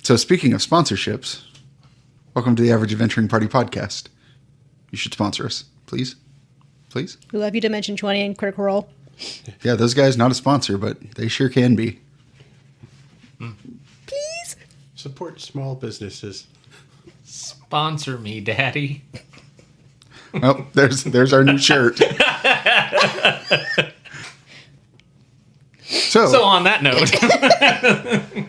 So speaking of sponsorships, welcome to the Average Adventuring Party podcast. You should sponsor us, please. Please. We love you, Dimension 20 and Critical Role. Yeah, those guys not a sponsor, but they sure can be. Please. Support small businesses. Sponsor me, Daddy. Oh, there's our new shirt. So on that note.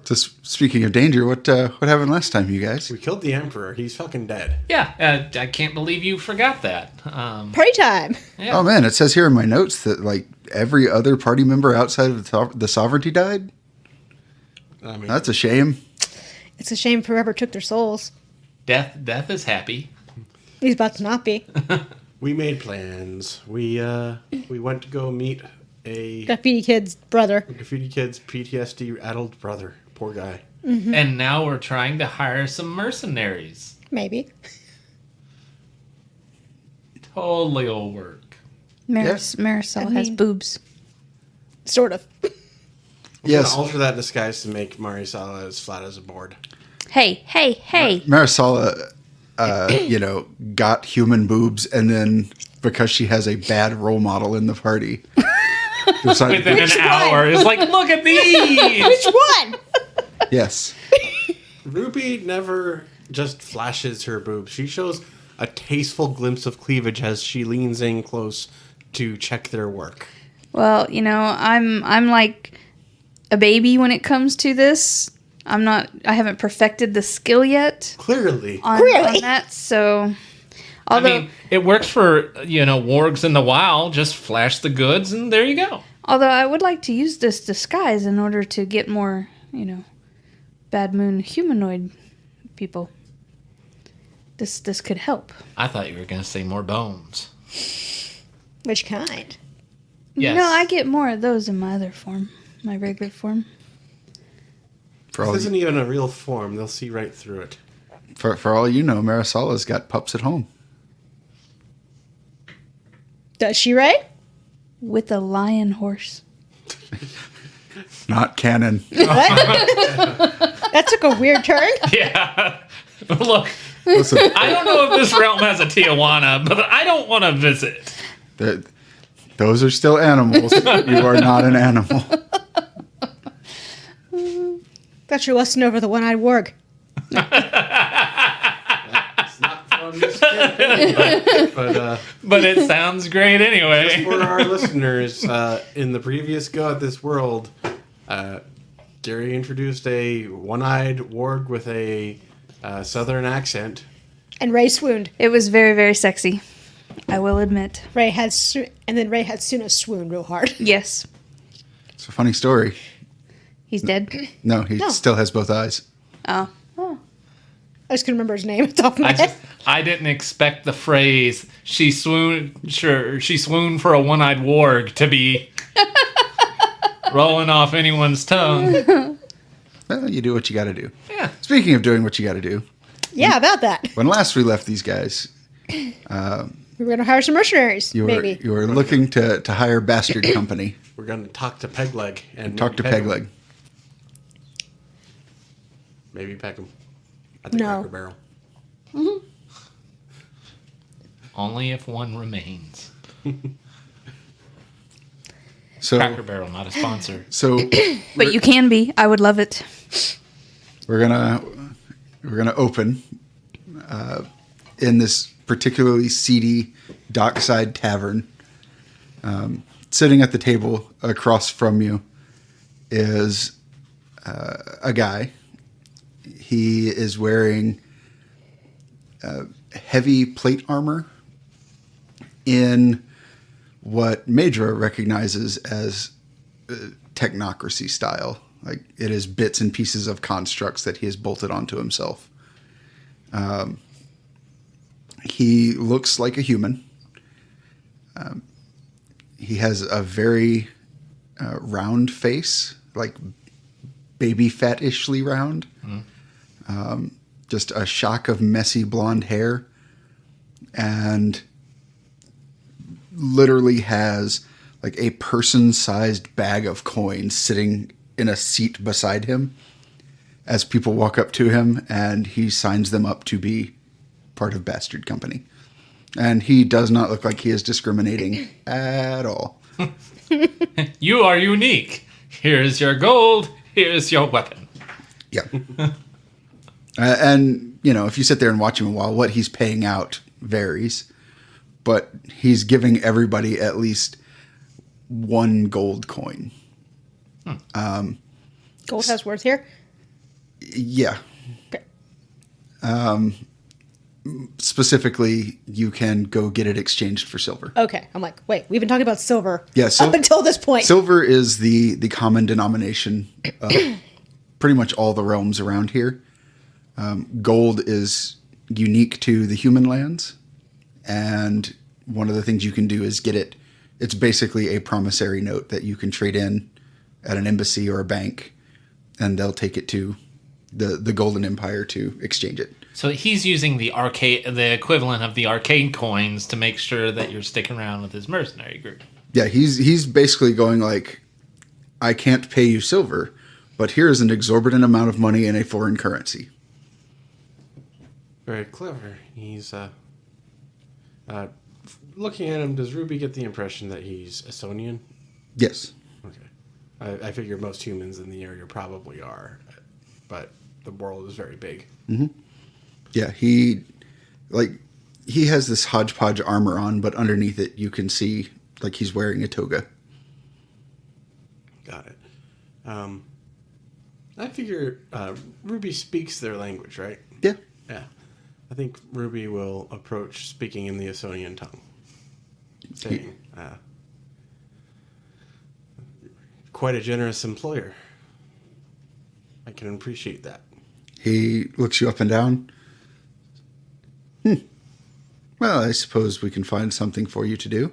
So speaking of danger, what happened last time, you guys? We killed the Emperor. He's fucking dead. Yeah, I can't believe you forgot that. Party time. Yeah. Oh man, it says here in my notes that like every other party member outside of the sovereignty died. I mean, That's a shame. It's a shame forever took their souls. Death is happy. He's about to not be. we made plans. We went to go meet a Graffiti Kid's brother. graffiti kid's PTSD addled brother. Poor guy. Mm-hmm. And now we're trying to hire some mercenaries. Maybe. Totally will work. Marisol has boobs. Sort of. Yes, Alter that disguise to make Marisala as flat as a board. Hey. Marisala, got human boobs, and then because she has a bad role model in the party, decided, Within an hour, it's like, look at these! Which one? yes, Ruby never just flashes her boobs. She shows a tasteful glimpse of cleavage as she leans in close to check their work. Well, I'm like a baby when it comes to this. I haven't perfected the skill yet Clearly. on that, so although it works for, wargs in the WoW. Just flash the goods and there you go. although I would like to use this disguise in order to get more, Bad Moon humanoid people. This could help. I thought you were going to say more bones. Which kind? Yes. No, I get more of those in my other form, my regular form. for This all isn't even a real form. They'll see right through it. for all you know, Marisala's got pups at home. Does she, Ray? With a lion horse. Not canon. What? That took a weird turn. Yeah. Look, Listen, I don't know if this realm has a Tijuana, but I don't want to visit. those are still animals. You are not an animal. Got your lesson over the one-eyed warg. It's not from this campaign, But it sounds great anyway. for our listeners, in the previous Go at This World, Gary introduced a one-eyed warg with a southern accent. And Ray swooned. It was very, very sexy. I will admit. Ray had Suna swoon real hard. Yes. It's a funny story. He's dead. No, he still has both eyes. Oh. I just couldn't remember his name at the top of my head. I didn't expect the phrase she swooned for a one-eyed warg to be rolling off anyone's tongue. Well, you do what you got to do. Yeah. Speaking of doing what you got to do, Yeah, about that. when last we left these guys, We were going to hire some mercenaries, you maybe. were looking to hire Bastard Company. We're going to talk to Pegleg and Talk to maybe peg him. Pegleg. Maybe peg him at the No. Cracker Barrel. Only if one remains. So, Cracker Barrel, not a sponsor. so But you can be. I would love it. we're gonna open in this particularly seedy dockside tavern. Sitting at the table across from you is a guy. He is wearing heavy plate armor in what Me-Dra recognizes as technocracy style. Like, it is bits and pieces of constructs that he has bolted onto himself. He looks like a human. He has a very round face, like baby fat-ishly round. Just a shock of messy blonde hair. And literally has like a person-sized bag of coins sitting in a seat beside him as people walk up to him, and he signs them up to be part of Bastard Company. And he does not look like he is discriminating at all. You are unique. Here's your gold. Here's your weapon. Yeah. And, you know, if you sit there and watch him a while, what he's paying out varies. But he's giving everybody at least 1 gold coin. Gold has worth here. Yeah. Okay. Specifically, you can go get it exchanged for silver. Okay. I'm like, wait, we've been talking about silver Yeah, up until this point. Silver is the common denomination of pretty much all the realms around here. Gold is unique to the human lands, and one of the things you can do is get it. It's basically a promissory note that you can trade in at an embassy or a bank, and they'll take it to the Golden Empire to exchange it. So he's using the equivalent of the arcade coins to make sure that you're sticking around with his mercenary group. Yeah, he's basically going like, I can't pay you silver, but here's an exorbitant amount of money in a foreign currency. Very clever. He's looking at him. Does Ruby get the impression that he's Estonian? Yes. Okay. I figure most humans in the area probably are, but the world is very big. Mm-hmm. Yeah, he has this hodgepodge armor on, but underneath it you can see like he's wearing a toga. Got it. I figure Ruby speaks their language, right? Yeah. Yeah. I think Ruby will approach speaking in the Estonian tongue, saying, quite a generous employer. I can appreciate that. He looks you up and down. Well, I suppose we can find something for you to do.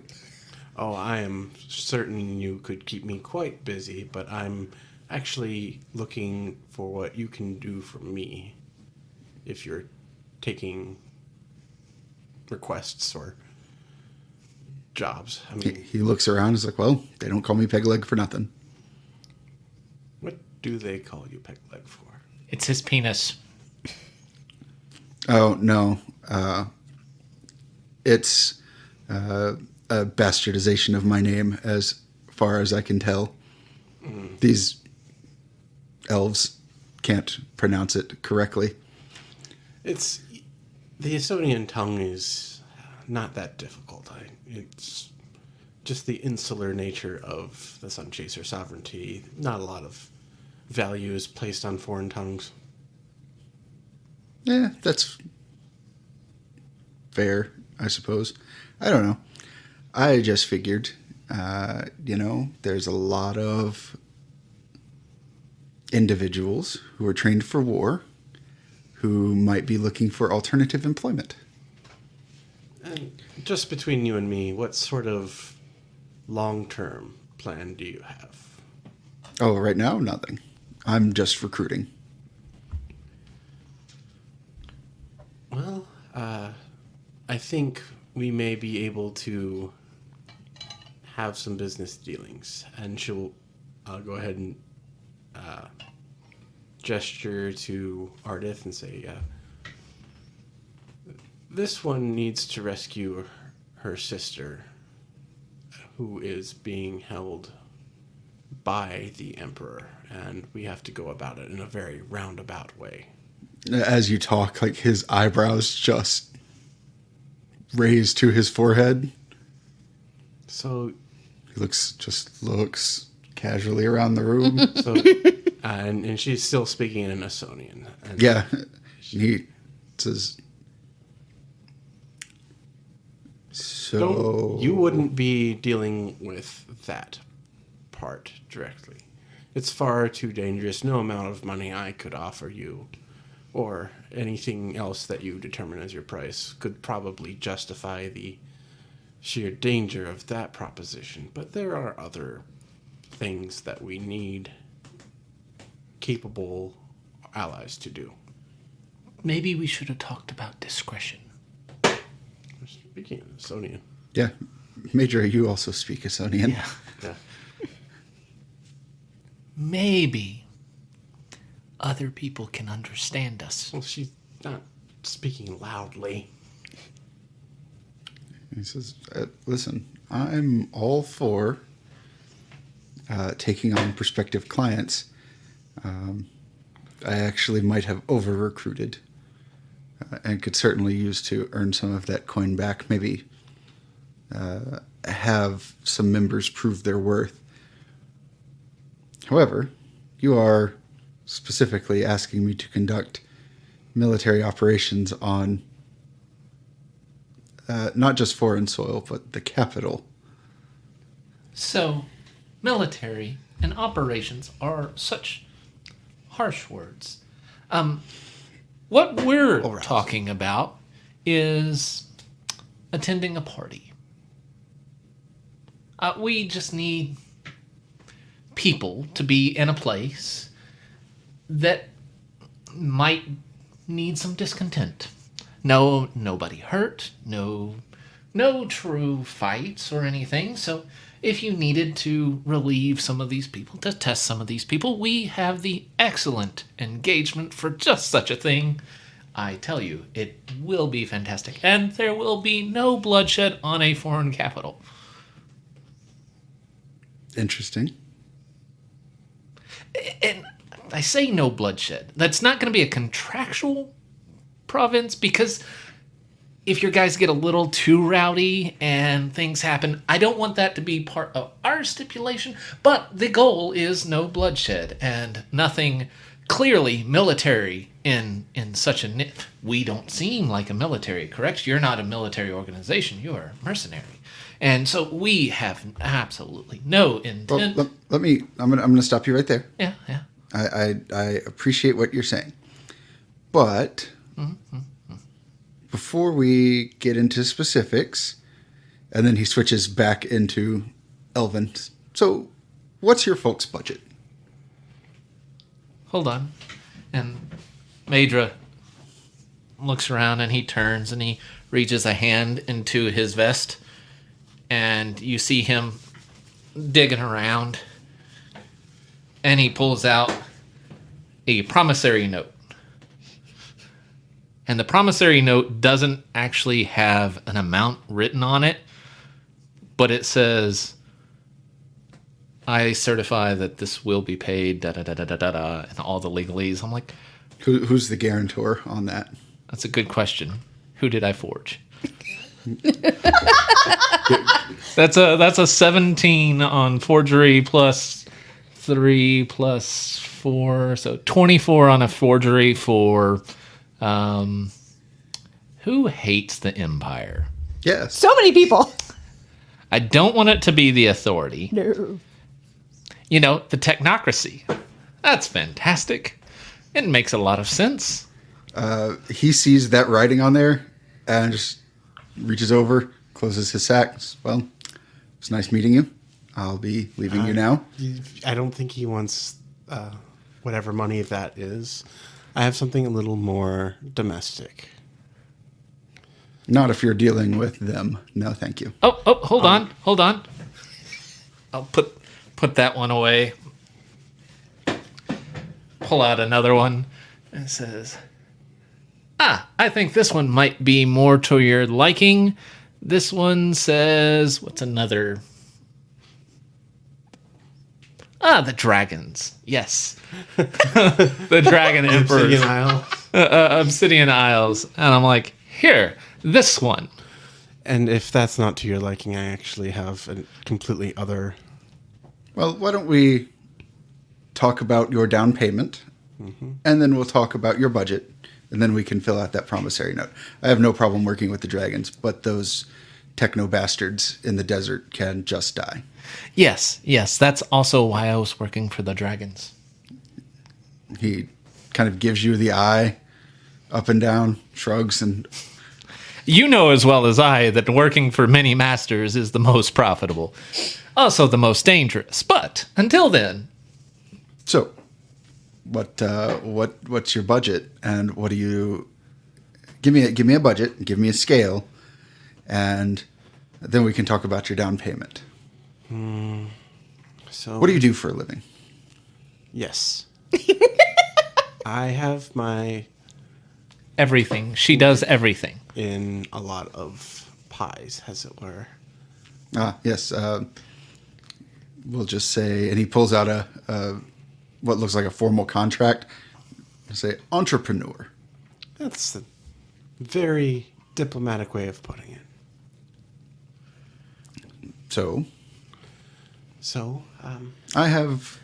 Oh, I am certain you could keep me quite busy, but I'm actually looking for what you can do for me if you're taking requests or jobs. I mean, He looks around and is like, well, they don't call me Peg Leg for nothing. what do they call you Peg Leg for? It's his penis. Oh, no. It's a bastardization of my name as far as I can tell. These elves can't pronounce it correctly. It's the Estonian tongue is not that difficult. It's just the insular nature of the Sunchaser sovereignty. Not a lot of value is placed on foreign tongues. Yeah, that's fair, I suppose. I don't know. I just figured, there's a lot of individuals who are trained for war who might be looking for alternative employment. And just between you and me, what sort of long-term plan do you have? Oh, right now, nothing. I'm just recruiting. Well, I think we may be able to have some business dealings, and I'll go ahead and gesture to Ardith and say, this one needs to rescue her sister, who is being held by the Emperor, and we have to go about it in a very roundabout way. As you talk, like his eyebrows just raise to his forehead. So He looks casually around the room. So, and she's still speaking in Estonian. And Yeah. He says, so... you wouldn't be dealing with that part directly. It's far too dangerous. No amount of money I could offer you, or anything else that you determine as your price, could probably justify the sheer danger of that proposition. But there are other things that we need capable allies to do. Maybe we should have talked about discretion. Speaking of Estonian. Yeah. Me-Dra, you also speak Estonian. Yeah. Yeah. maybe other people can understand us. Well, she's not speaking loudly. He says, listen, I'm all for taking on prospective clients. I actually might have over-recruited and could certainly use to earn some of that coin back. Maybe have some members prove their worth. However, you are specifically asking me to conduct military operations on not just foreign soil, but the capital. So, military and operations are such harsh words. What we're talking about is attending a party. We just need people to be in a place that might need some discontent. No, nobody hurt, no true fights or anything. So if you needed to relieve some of these people, to test some of these people, we have the excellent engagement for just such a thing. I tell you, it will be fantastic. And there will be no bloodshed on a foreign capital. Interesting. And I say no bloodshed. That's not going to be a contractual province, because if your guys get a little too rowdy and things happen, I don't want that to be part of our stipulation, but the goal is no bloodshed and nothing clearly military in such a... We don't seem like a military, correct? You're not a military organization. You are mercenary. And so we have absolutely no intent... Well, I'm gonna stop you right there. Yeah. I appreciate what you're saying. But... before we get into specifics, and then he switches back into Elven. So, what's your folks' budget? Hold on. And Me-Dra looks around and he turns and he reaches a hand into his vest. And you see him digging around. And he pulls out a promissory note. And the promissory note doesn't actually have an amount written on it, but it says, I certify that this will be paid, da-da-da-da-da-da, and all the legalese. I'm like... Who's the guarantor on that? That's a good question. Who did I forge? That's a 17 on forgery plus 3 plus 4, so 24 on a forgery for... who hates the Empire? Yes. So many people. I don't want it to be the authority. No. You know, the technocracy. That's fantastic. It makes a lot of sense. He sees that writing on there and just reaches over, closes his sack. Well, it's nice meeting you. I'll be leaving you now. I don't think he wants whatever money that is. I have something a little more domestic. Not if you're dealing with them. No, thank you. Oh, hold on. I'll put that one away. Pull out another one. And it says, I think this one might be more to your liking. This one says, what's another? The dragons. Yes. The dragon emperors. Obsidian Isle. Obsidian Isles. And I'm like, here, this one. And if that's not to your liking, I actually have a completely other... Well, why don't we talk about your down payment, and then we'll talk about your budget, and then we can fill out that promissory note. I have no problem working with the dragons, but those techno bastards in the desert can just die. Yes. That's also why I was working for the dragons. He kind of gives you the eye, up and down, shrugs, and... You know as well as I that working for many masters is the most profitable. Also the most dangerous. But until then... So, what's your budget, and what do you... Give me a budget, give me a scale, and then we can talk about your down payment. So What do you do for a living? Yes. I have my Everything. She does everything. in a lot of pies, as it were. Yes. We'll just say, and he pulls out a what looks like a formal contract. Say entrepreneur. That's a very diplomatic way of putting it. So So, I have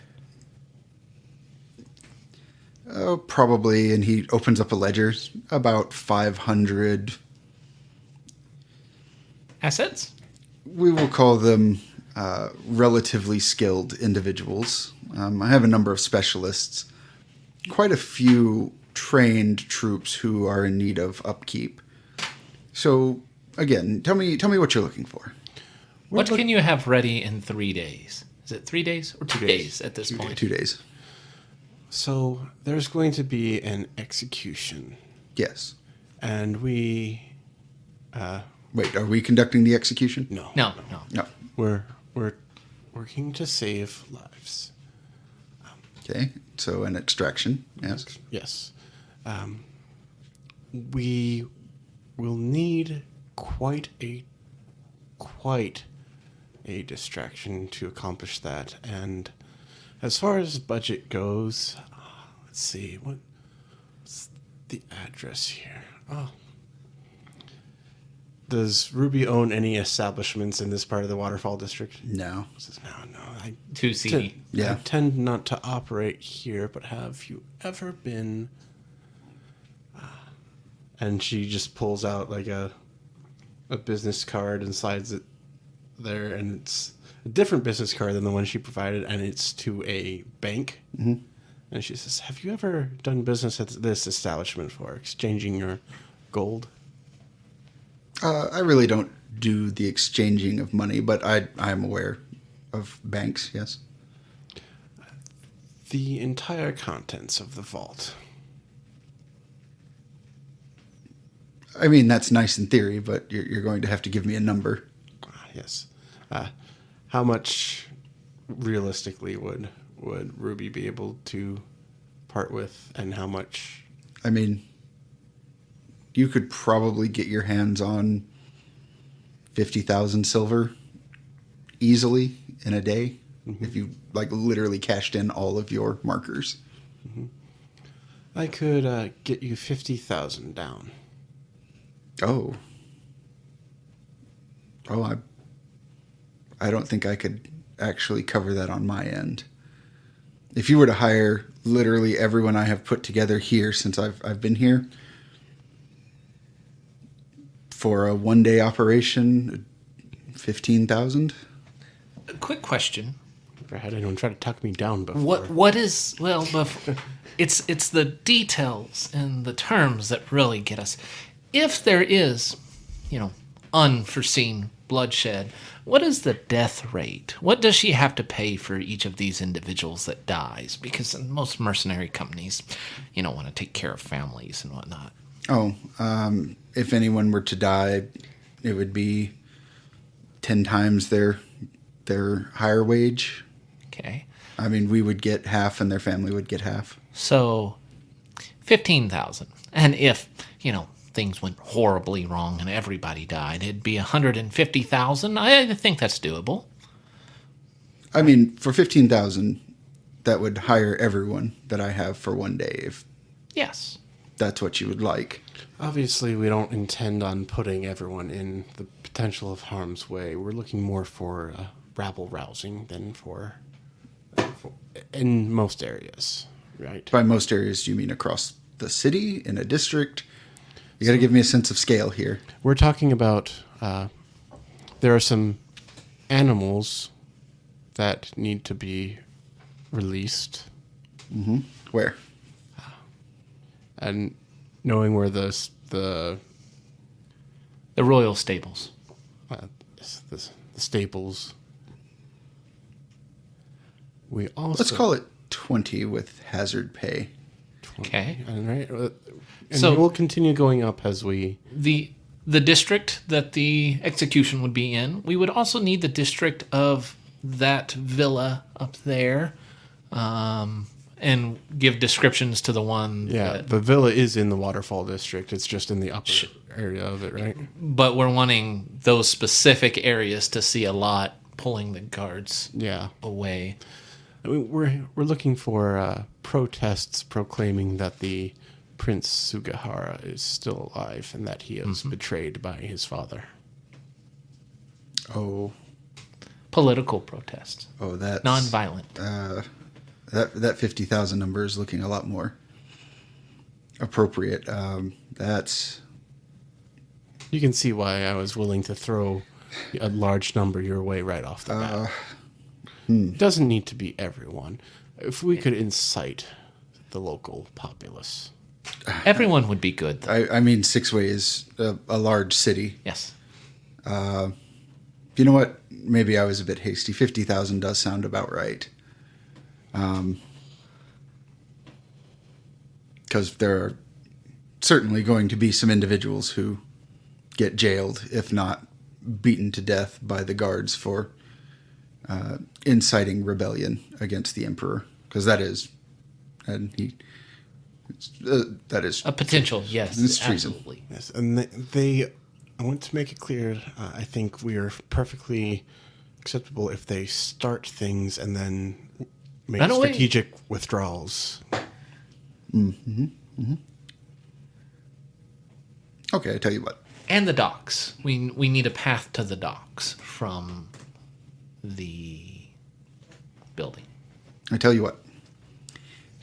probably, and he opens up a ledger, about 500. Assets? We will call them relatively skilled individuals. I have a number of specialists, quite a few trained troops who are in need of upkeep. So, again, tell me what you're looking for. What can you have ready in 3 days? Is it 3 days or 2 days at this point? 2 days. so there's going to be an execution, Yes. and we Wait, are we conducting the execution? no, No. No. we're working to save lives. Okay. So an extraction. Yes. Yes, we will need quite a distraction to accomplish that. And as far as budget goes, let's see, what's the address here? Oh, does Ruby own any establishments in this part of the Waterfall District? No. No. I Too seedy. Yeah. I tend not to operate here, but have you ever been? And she just pulls out like a business card and slides it there, and it's a different business card than the one she provided, and it's to a bank. Mm-hmm. And she says, "Have you ever done business at this establishment for exchanging your gold?" I really don't do the exchanging of money, but I am aware of banks, yes. The entire contents of the vault. I mean, that's nice in theory, but you're going to have to give me a number. Yes. How much realistically would Ruby be able to part with, and how much? I mean, you could probably get your hands on 50,000 silver easily in a day if you like literally cashed in all of your markers. I could get you 50,000 down. Oh, I don't think I could actually cover that on my end. If you were to hire literally everyone I have put together here since I've been here for a 1-day operation, 15,000. A quick question. Never had anyone try to tuck me down before. What is it's the details and the terms that really get us. If there is, unforeseen bloodshed, what is the death rate? What does she have to pay for each of these individuals that dies? Because most mercenary companies, want to take care of families and whatnot. Oh, if anyone were to die, it would be 10 times their higher wage. Okay. I mean, we would get half and their family would get half. So 15,000. And if, things went horribly wrong and everybody died, it'd be 150,000. I think that's doable. I mean, for 15,000, that would hire everyone that I have for 1 day, if Yes. that's what you would like. Obviously, we don't intend on putting everyone in the potential of harm's way. We're looking more for rabble rousing than for in most areas, right? By most areas, do you mean across the city, in a district? You got to give me a sense of scale here. We're talking about there are some animals that need to be released, Where? and knowing where the The royal stables. staples. We also Let's call it 20 with hazard pay. Okay. And, right, and So- we'll continue going up as we. The district that the execution would be in, we would also need the district of that villa up there. and give descriptions to the one. Yeah, the villa is in the waterfall district. It's just in the upper area of it, right? But we're wanting those specific areas to see a lot, pulling the guards Yeah. away. I mean, we're looking for protests proclaiming that the Prince Sugihara is still alive and that he is betrayed by his father. Oh, Political protests, that's non-violent. that 50,000 number is looking a lot more appropriate. That's You can see why I was willing to throw a large number your way right off the bat. It doesn't need to be everyone. If we could incite the local populace. Everyone would be good, though. I mean, Sixway is a large city. Yes. You know what? Maybe I was a bit hasty. 50,000 does sound about right. Because there are certainly going to be some individuals who get jailed, if not beaten to death by the guards for inciting rebellion against the emperor. Because that is, that is A potential, yes. It's treason. Absolutely. Yes, and they I want to make it clear, I think we are perfectly acceptable if they start things and then make Run away. strategic withdrawals. Okay, I tell you what. And the docks. We need a path to the docks from the building. I tell you what.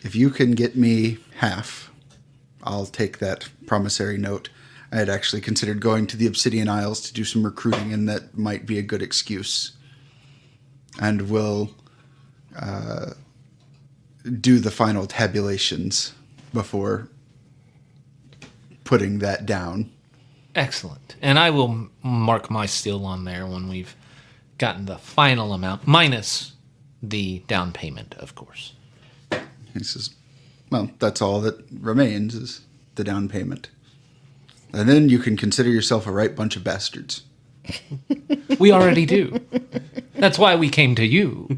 If you can get me half, I'll take that promissory note. I had actually considered going to the Obsidian Isles to do some recruiting, and that might be a good excuse. And we'll do the final tabulations before putting that down. Excellent. And I will mark my seal on there when we've gotten the final amount, minus the down payment, of course. He says, well, that's all that remains is the down payment. And then you can consider yourself a right bunch of bastards. We already do. That's why we came to you.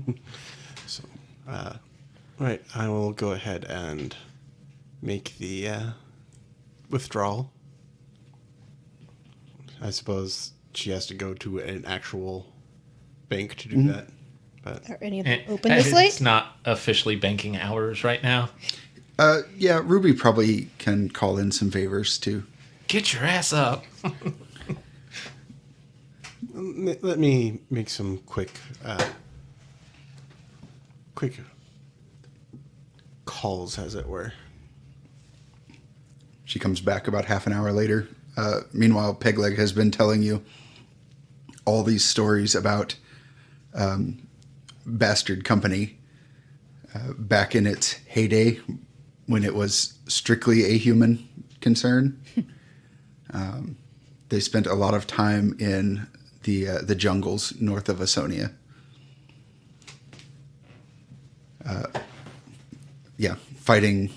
Right, I will go ahead and make the withdrawal. I suppose she has to go to an actual bank to do that. But Are any of them open this late? It's not officially banking hours right now. Yeah, Ruby probably can call in some favors too. Get your ass up. let me make some quick calls, as it were. She comes back about half an hour later. Meanwhile, Pegleg has been telling you all these stories about Bastard Company back in its heyday when it was strictly a human concern. They spent a lot of time in the jungles north of Asonia. Fighting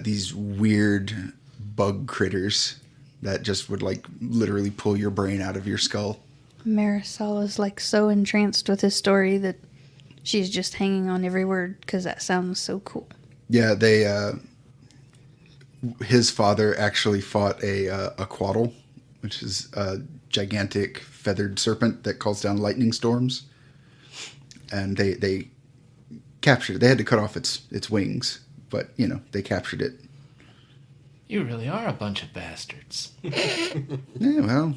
these weird bug critters that just would like literally pull your brain out of your skull. Marisala's like so entranced with his story that she's just hanging on every word because that sounds so cool. Yeah, his father actually fought a quaddle, which is a gigantic feathered serpent that calls down lightning storms. And they captured it. They had to cut off its wings, but, they captured it. You really are a bunch of bastards. Yeah, well,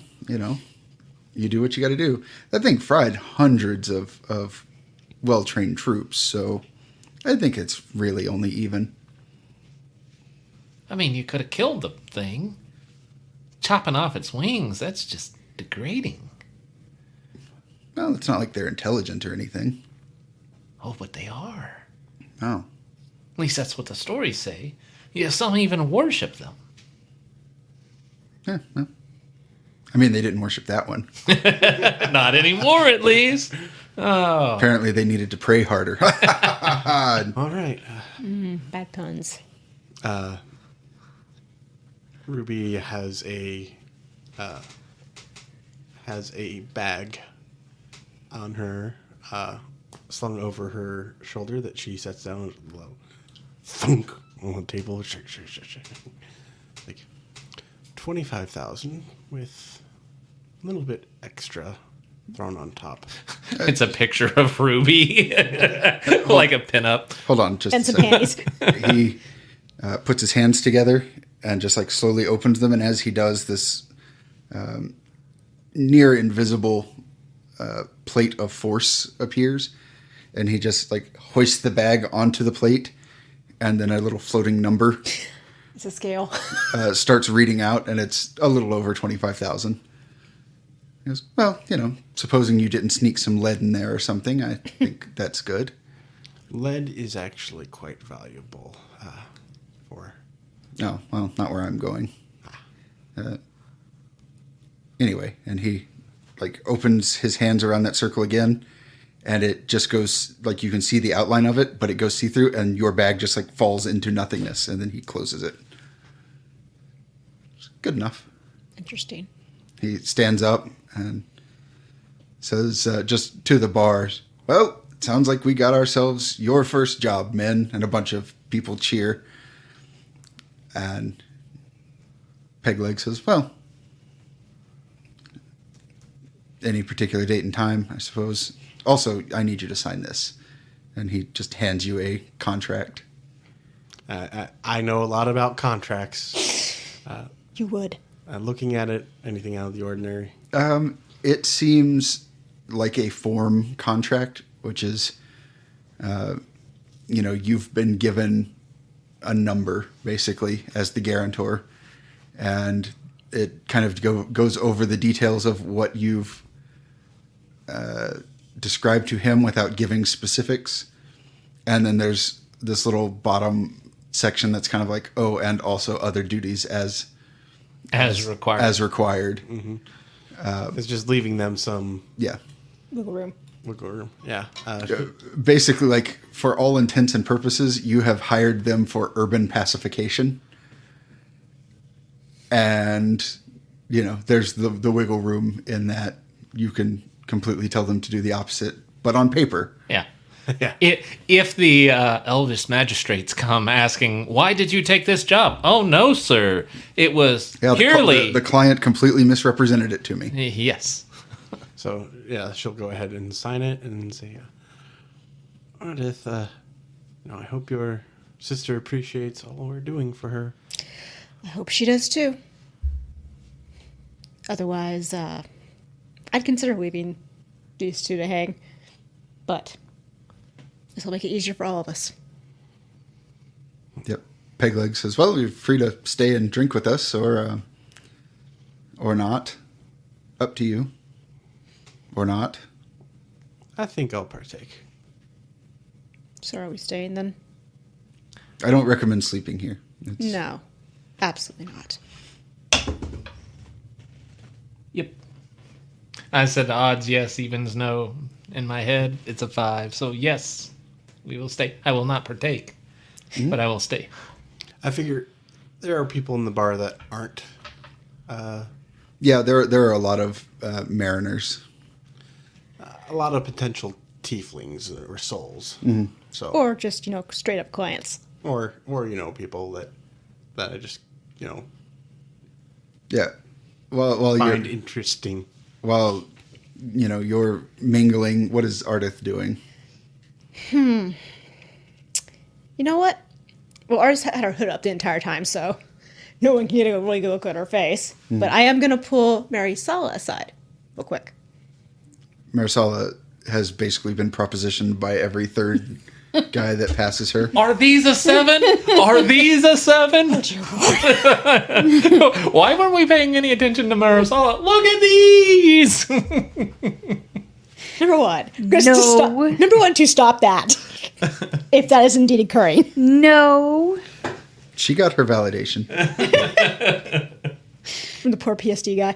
you do what you got to do. That thing fried hundreds of well-trained troops, so I think it's really only even. I mean, you could have killed the thing. Chopping off its wings, that's just degrading. Well, it's not like they're intelligent or anything. Oh, but they are. Oh. At least that's what the stories say. Yeah, some even worship them. Yeah, well. I mean, they didn't worship that one. Not anymore, at least. Oh. Apparently, they needed to pray harder. All right. Bad puns. Ruby has a bag on her, slung over her shoulder that she sets down low. thunk on the table. Like 25,000 with a little bit extra thrown on top. It's a picture of Ruby, like a pinup. Hold on, just And a some second. panties. He puts his hands together and just like slowly opens them, and as he does, this near invisible plate of force appears, and he just like hoists the bag onto the plate, and then a little floating number It's a scale. starts reading out, and it's a little over 25,000. He goes, well, supposing you didn't sneak some lead in there or something, I think that's good. Lead is actually quite valuable for... Oh, well, not where I'm going. Anyway, and he like opens his hands around that circle again, and it just goes, like you can see the outline of it, but it goes see-through, and your bag just like falls into nothingness, and then he closes it. It's good enough. Interesting. He stands up and says just to the bars, well, it sounds like we got ourselves your first job, men, and a bunch of people cheer. And Pegleg says, well, any particular date and time, I suppose. Also, I need you to sign this. And he just hands you a contract. I know a lot about contracts. You would. Looking at it, anything out of the ordinary? It seems like a form contract, which is, you've been given a number, basically, as the guarantor. And it kind of goes over the details of what you've described to him without giving specifics. And then there's this little bottom section that's kind of like, oh, and also other duties as required. As required. Mm-hmm. It's just leaving them some Yeah. Wiggle room. wiggle room. Yeah. Basically, like, for all intents and purposes, you have hired them for urban pacification. And, there's the wiggle room in that you can completely tell them to do the opposite, but on paper. Yeah. Yeah. If the Elvish magistrates come asking, why did you take this job? Oh, no, sir. It was purely... The client completely misrepresented it to me. Yes. So, yeah, she'll go ahead and sign it and say, Ardith, I hope your sister appreciates all we're doing for her. I hope she does too. Otherwise, I'd consider leaving these two to hang. But this will make it easier for all of us. Yep. Pegleg says, well, you're free to stay and drink with us or not. Up to you. Or not. I think I'll partake. So are we staying then? I don't recommend sleeping here. No. Absolutely not. Yep. I said odds, yes, evens, no. In my head, it's a 5. So, yes, we will stay. I will not partake, but I will stay. I figure there are people in the bar that aren't. Yeah, there are a lot of mariners. A lot of potential tieflings or souls. Mm-hmm. So, Or just, straight up clients. or people that I just, Yeah. Well, find you're interesting. you're mingling. What is Ardith doing? You know what? Well, ours had her hood up the entire time, so no one can get a really good look at her face. But I am going to pull Marisala aside real quick. Marisala has basically been propositioned by every third guy that passes her. Are these a 7? Are these a 7? Why weren't we paying any attention to Marisala? Look at these! Number one. No. Number one, to stop that. If that is indeed occurring. No. She got her validation. From the poor PSD guy.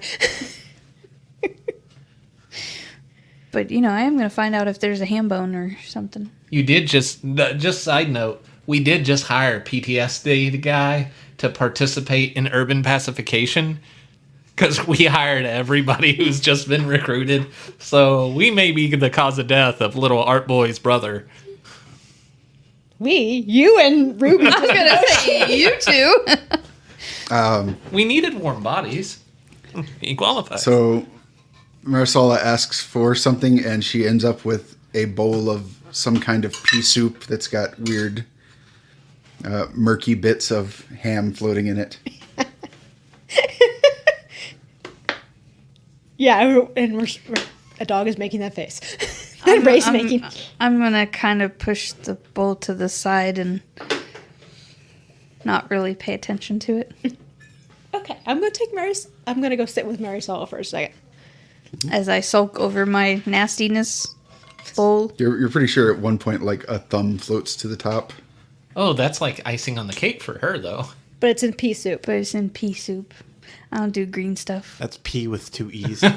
But, I am going to find out if there's a ham bone or something. You did just side note, we did just hire PTSD, the guy, to participate in urban pacification. Because we hired everybody who's just been recruited. So we may be the cause of death of little Art Boy's brother. You and Ruby. I was gonna say you two. We needed warm bodies. He qualifies. So Marisala asks for something, and she ends up with a bowl of some kind of pea soup that's got weird, murky bits of ham floating in it. Yeah, and a dog is making that face. And Ray's making. I'm gonna kind of push the bowl to the side and not really pay attention to it. Okay, I'm gonna go sit with Marisala for a second. As I sulk over my nastiness bowl. You're pretty sure at one point, like, a thumb floats to the top. Oh, that's like icing on the cake for her, though. But it's in pea soup. But it's in pea soup. I don't do green stuff. That's P with 2 E's. Oh,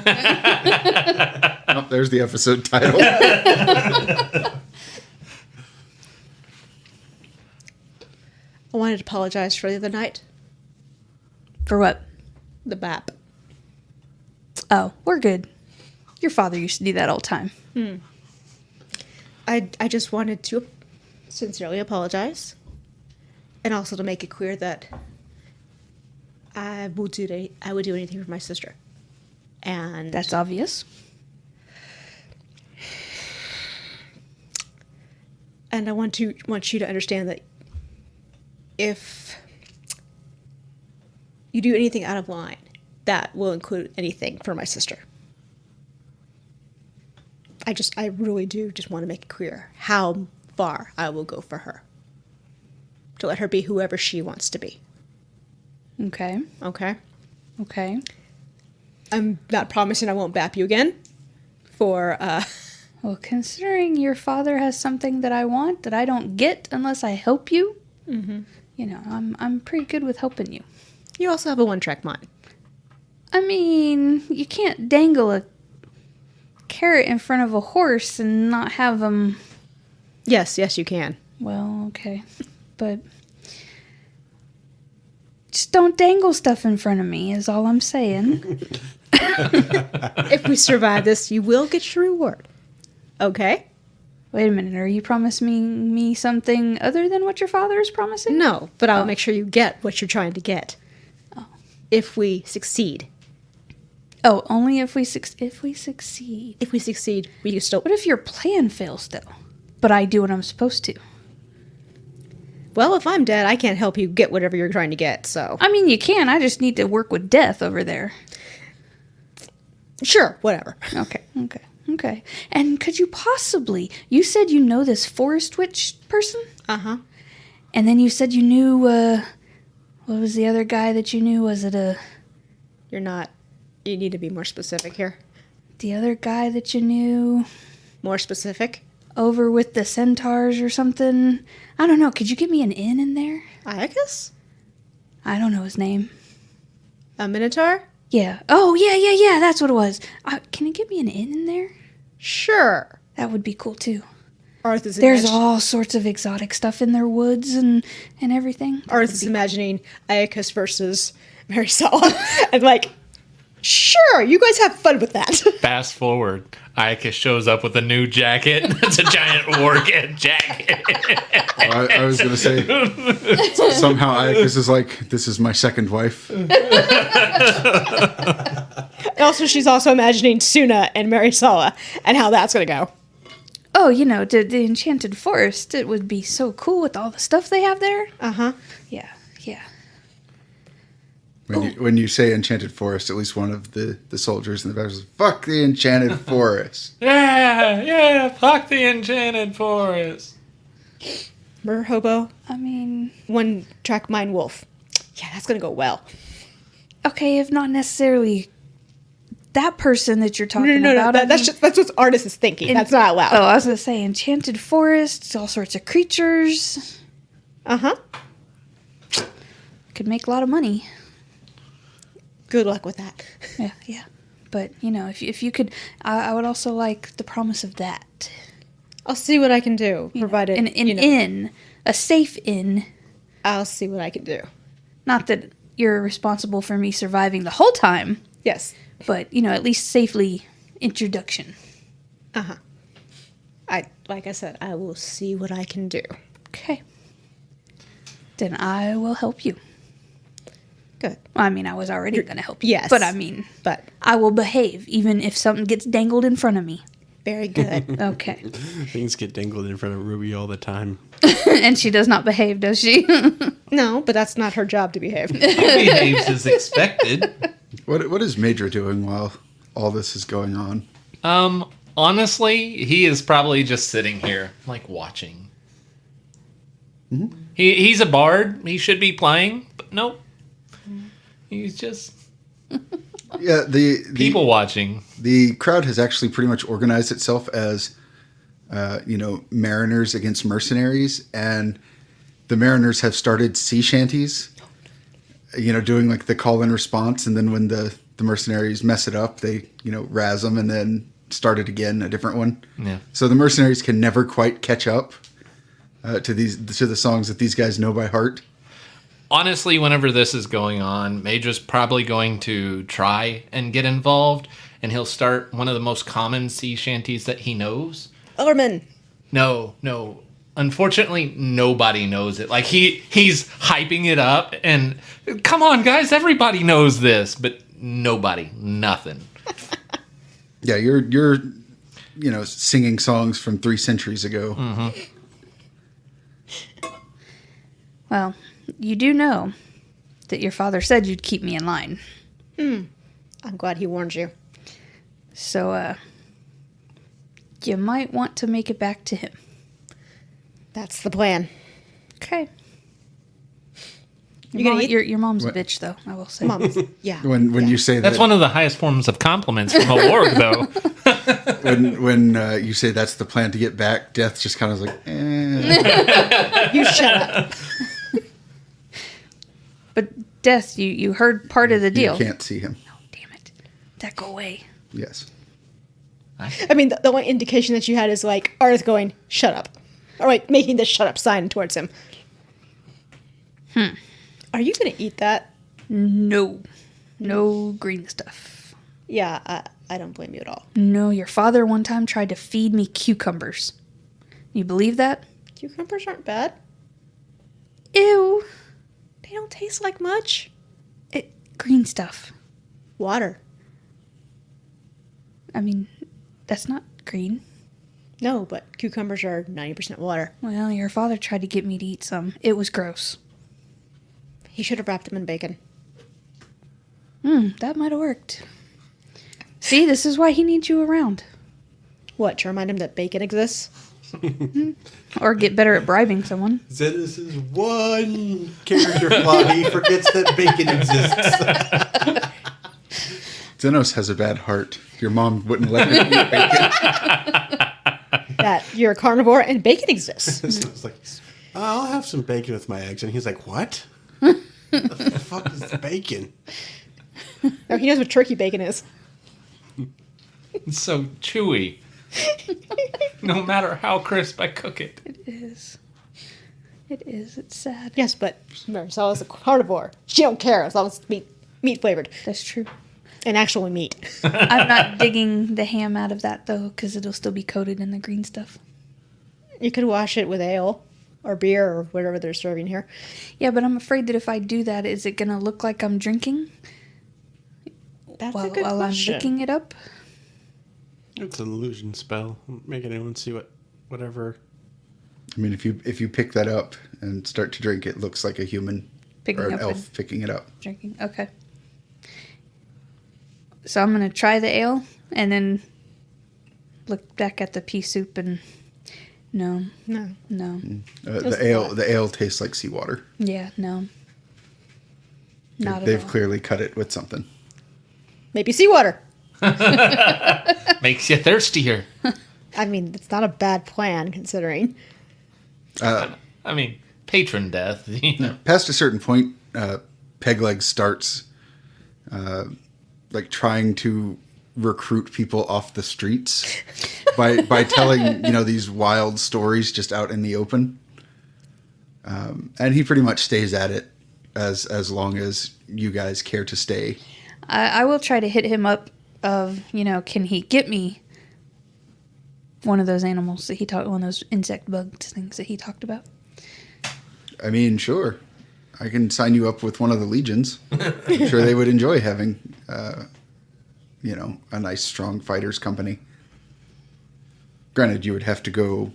there's the episode title. I wanted to apologize for the other night. For what? The BAP. Oh, we're good. Your father used to do that all the time. I just wanted to sincerely apologize, and also to make it clear that I would do anything for my sister, and That's obvious. and I want you to understand that if you do anything out of line, that will include anything for my sister. I really do just want to make it clear how far I will go for her. To let her be whoever she wants to be. Okay. Okay? Okay. I'm not promising I won't bap you again for, Well, considering your father has something that I want that I don't get unless I help you, you know, I'm pretty good with helping you. you also have a one-track mind. I mean, you can't dangle a carrot in front of a horse and not have them. Yes, you can. Well, okay. But just don't dangle stuff in front of me, is all I'm saying. If we survive this, you will get your reward. Okay? Wait a minute, are you promising me something other than what your father is promising? No, but I'll make sure you get what you're trying to get. Oh. If we succeed. Oh, only if we succeed. If we succeed, we can still... What if your plan fails, though? But I do what I'm supposed to. Well, if I'm dead, I can't help you get whatever you're trying to get, so... I mean, you can. I just need to work with death over there. Sure, whatever. Okay. And could you possibly... You said you know this forest witch person? Uh-huh. And then you said you knew, what was the other guy that you knew? Was it You're not... You need to be more specific here. the other guy that you knew More specific? over with the centaurs or something? I don't know. Could you get me an N in there? Iacus? I don't know his name. A Minotaur? Yeah. Oh, yeah. That's what it was. Can you get me an N in there? Sure. That would be cool, too. Arthur's There's all sorts of exotic stuff in their woods and everything. Arthur's imagining Iacus versus Marisala. And like, sure, you guys have fun with that. Fast forward, Iacus shows up with a new jacket. It's a giant warg jacket. I was going to say, somehow Iacus is like, this is my second wife. Also, she's also imagining Suna and Marisala and how that's going to go. Oh, you know, the Enchanted Forest. It would be so cool with all the stuff they have there. Uh-huh. Yeah. When you say enchanted forest, at least one of the soldiers in the back says, fuck the enchanted forest. Yeah, fuck the enchanted forest. Merhobo, I mean, one-track mind wolf. Yeah, that's going to go well. okay, if not necessarily that person that you're talking No. about. That's what Artist is thinking. That's not allowed. Oh, I was going to say Enchanted Forest, all sorts of creatures. Uh-huh. Could make a lot of money. Good luck with that. Yeah. But, you know, if you could, I would also like the promise of that. I'll see what I can do, provided... An inn, a safe inn. I'll see what I can do. Not that you're responsible for me surviving the whole time, Yes. but, you know, at least safely introduction. Uh-huh. Like I said, I will see what I can do. Okay. Then I will help you. Good. Well, I mean, I was already going to help you. Yes. But I mean, But I will behave even if something gets dangled in front of me. very good. Okay. Things get dangled in front of Ruby all the time. And she does not behave, does she? No, but that's not her job to behave. He behaves as expected. What is Me-Dra doing while all this is going on? Honestly, he is probably just sitting here, like, watching. He's a bard. He should be playing, but nope. He's just Yeah, the people watching. The crowd has actually pretty much organized itself as, mariners against mercenaries, and the mariners have started sea shanties. Doing like the call and response, and then when the mercenaries mess it up, they razz them and then start it again, a different one. Yeah. So the mercenaries can never quite catch up to the songs that these guys know by heart. Honestly, whenever this is going on, Me-Dra's probably going to try and get involved, and he'll start one of the most common sea shanties that he knows. Ellerman. No. Unfortunately, nobody knows it. Like, he's hyping it up, and come on, guys, everybody knows this, but nobody, nothing. Yeah, you're singing songs from 3 centuries ago. Well, you do know that your father said you'd keep me in line. I'm glad he warned you. So, you might want to make it back to him. That's the plan. Okay. You gonna eat? Your mom's What? a bitch, though, I will say. Mom. Yeah. When you say That's that, one of the highest forms of compliments from a warg, though. when you say that's the plan to get back, Death just kind of like, eh. You shut up. But, Death, you heard part of the deal. You can't see him. Oh, damn it. That go away. Yes. I mean, the only indication that you had is like Ardith going, shut up. Or like making the shut up sign towards him. Are you going to eat that? No. No green stuff. Yeah, I don't blame you at all. No, your father one time tried to feed me cucumbers. You believe that? Cucumbers aren't bad. Ew. They don't taste like much. Green stuff. Water. I mean, that's not green. No, but cucumbers are 90% water. Well, your father tried to get me to eat some. It was gross. He should have wrapped them in bacon. That might have worked. See, this is why he needs you around. What, to remind him that bacon exists? Or get better at bribing someone. Zenos is one character flaw. He forgets that bacon exists. Zenos has a bad heart. Your mom wouldn't let him eat bacon. That you're a carnivore and bacon exists. So it's like, I'll have some bacon with my eggs. And he's like, what? The fuck is bacon? No, he knows what turkey bacon is. It's so chewy. No matter how crisp I cook it. It is. It is. It's sad. Yes, but Marisala's a carnivore. She don't care as long as it's meat flavored. That's true. And actually meat. I'm not digging the ham out of that, though, because it'll still be coated in the green stuff. You could wash it with ale or beer or whatever they're serving here. Yeah, but I'm afraid that if I do that, is it going to look like I'm drinking That's a while good question. I'm licking it up? It's an illusion spell. Make anyone see whatever. I mean, if you pick that up and start to drink, it looks like a human Picking or an up elf and picking it up. drinking. Okay. So I'm going to try the ale and then look back at the pea soup and no. No. The ale tastes like seawater. Yeah, no. Not at They've all. clearly cut it with something. Maybe seawater. Makes you thirstier. I mean, it's not a bad plan considering. I mean, patron death. Past a certain point, Pegleg starts trying to recruit people off the streets by telling these wild stories just out in the open, and he pretty much stays at it as long as you guys care to stay. I will try to hit him up of, can he get me one of those animals that he talked, one of those insect bug things that he talked about. I mean, sure. I can sign you up with one of the legions. I'm sure they would enjoy having, a nice, strong fighters company. Granted, you would have to go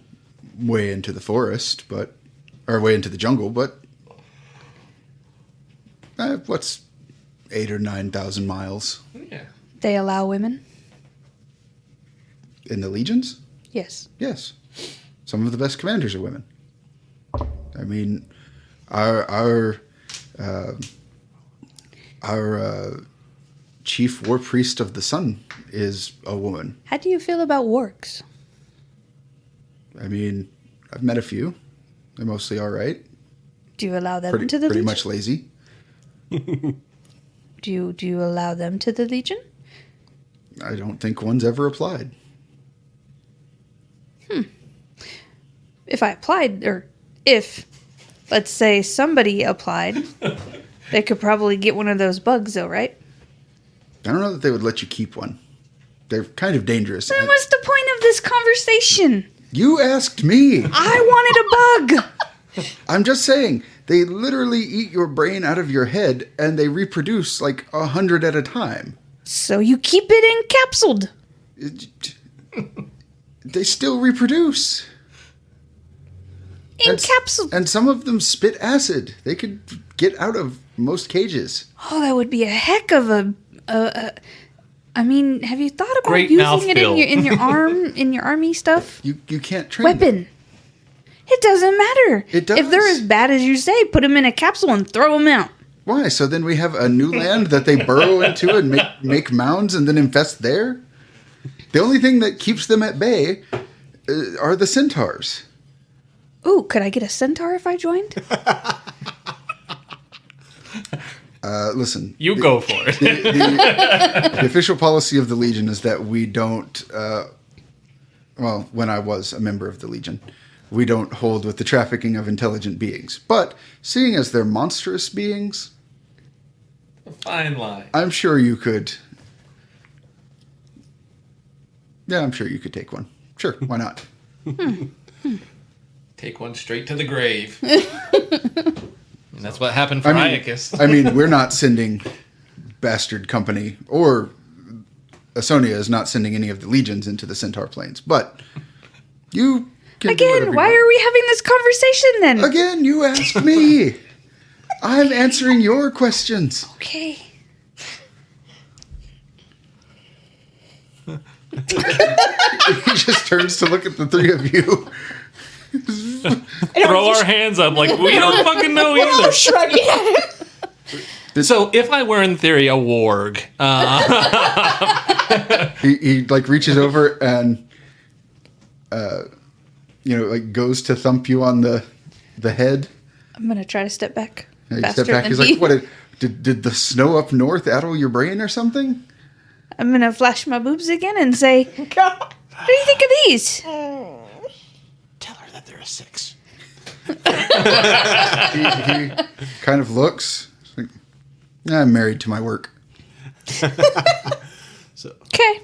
way into the forest, or way into the jungle, but what's 8,000 or 9,000 miles Yeah. They allow women? in the legions? Yes. Yes. Some of the best commanders are women. I mean, our chief war priest of the sun is a woman. How do you feel about wargs? I mean, I've met a few. They're mostly all right. Do you allow them Pretty, to the pretty Legion? much lazy. Do you allow them to the Legion? I don't think one's ever applied. If I applied, or if, let's say, somebody applied, they could probably get one of those bugs, though, right? I don't know that they would let you keep one. They're kind of dangerous. Then what's the point of this conversation? You asked me. I wanted a bug! I'm just saying, they literally eat your brain out of your head, and they reproduce like 100 at a time. So you keep it encapsulated. They still reproduce. Encapsulated. And some of them spit acid. They could get out of most cages. Oh, that would be a heck of a I mean, have you thought about Great using it mouthfeel. in your arm, in your army stuff? You can't train them. Weapon. It doesn't matter. It does. If they're as bad as you say, put them in a capsule and throw them out. Why? So then we have a new land that they burrow into and make mounds and then infest there? The only thing that keeps them at bay are the centaurs. Ooh, could I get a centaur if I joined? Listen. You go for it. The official policy of the Legion is that we don't, when I was a member of the Legion, we don't hold with the trafficking of intelligent beings. But seeing as they're monstrous beings, Fine line. I'm sure you could. Yeah, I'm sure you could take one. Sure, why not? Take one straight to the grave. And that's what happened for Iacus. I mean, we're not sending Bastard Company, or Asonia is not sending any of the legions into the Centaur Plains. But you can do whatever Again, you why want. are we having this conversation then? Again, you asked me. I'm answering your questions. Okay. He just turns to look at the three of you. Throw our hands up like we don't fucking know either. Shrugging at it. So if I were in theory a warg, He like reaches over and like goes to thump you on the head. I'm going to try to step back. And you faster step back. than He's he. like, "What? Did the snow up north addle your brain or something?" I'm going to flash my boobs again and say, God. what do you think of these? Tell her that they're a 6. He kind of looks. He's like, I'm married to my work. So Okay.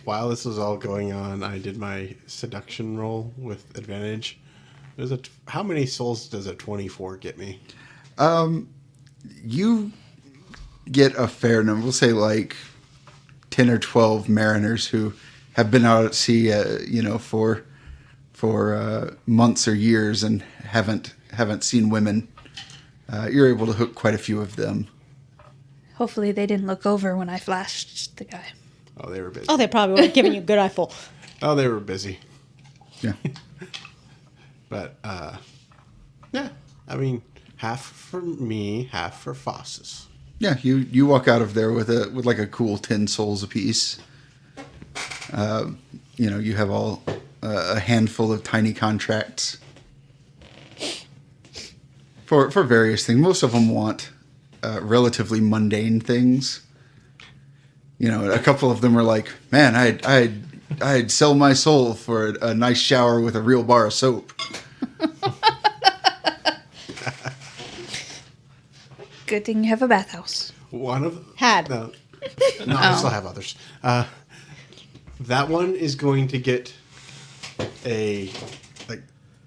while this was all going on, I did my seduction roll with advantage. How many souls does a 24 get me? You get a fair number. We'll say like 10 or 12 mariners who have been out at sea, for months or years and haven't seen women. You're able to hook quite a few of them. Hopefully they didn't look over when I flashed the guy. Oh, they were busy. Oh, they probably would have given you a good eyeful. Oh, they were busy. Yeah. But, yeah. I memean, half for me, half for Fossis. Yeah, you walk out of there with like a cool 10 souls apiece. You have all a handful of tiny contracts for various things. Most of them want relatively mundane things. A couple of them are like, man, I'd sell my soul for a nice shower with a real bar of soap. Good thing you have a bathhouse. One of Had. No, I still have others. That one is going to get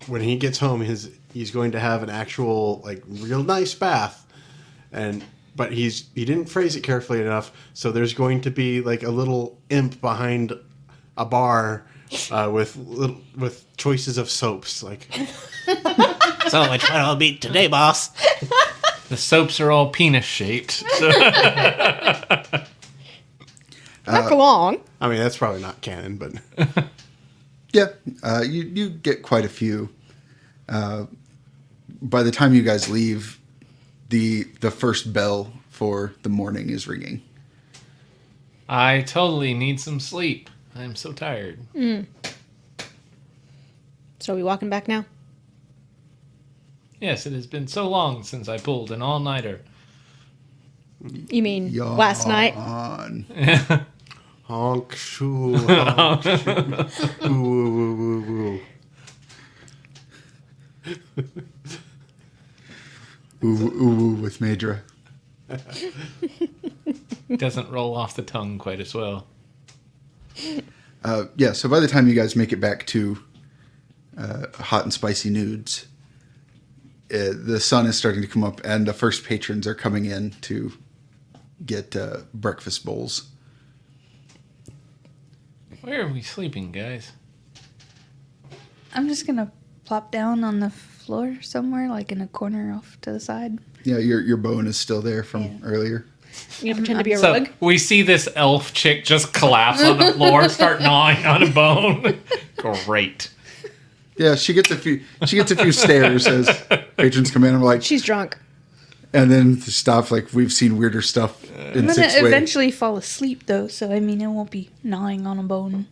when he gets home, his he's going to have an actual like real nice bath, but he didn't phrase it carefully enough. So there's going to be like a little imp behind a bar with choices of soaps. Like, So which one will be today, boss? The soaps are all penis shaped. So. Not for long. I mean, that's probably not canon, but Yeah, you get quite a few. By the time you guys leave, the first bell for the morning is ringing. I totally need some sleep. I'm so tired. So are we walking back now? Yes, it has been so long since I pulled an all-nighter. You mean last night? honk shoo, honk shoo. Ooh, ooh, ooh, ooh. Ooh, with Me-Dra. Doesn't roll off the tongue quite as well. Yeah, so by the time you guys make it back to Hot and Spicy Nudes, the sun is starting to come up, and the first patrons are coming in to get breakfast bowls. Where are we sleeping, guys? I'm just gonna plop down on the floor somewhere, like in a corner off to the side. Yeah, your bone is still there from earlier. You pretend to be a So rug? we see this elf chick just collapse on the floor, start gnawing on a bone. Great. Yeah, she gets a few stares as patrons come in and we're like, She's drunk. and then stop. Like, we've seen weirder stuff in I'm gonna 6 ways. eventually fall asleep though, so I mean it won't be gnawing on a bone.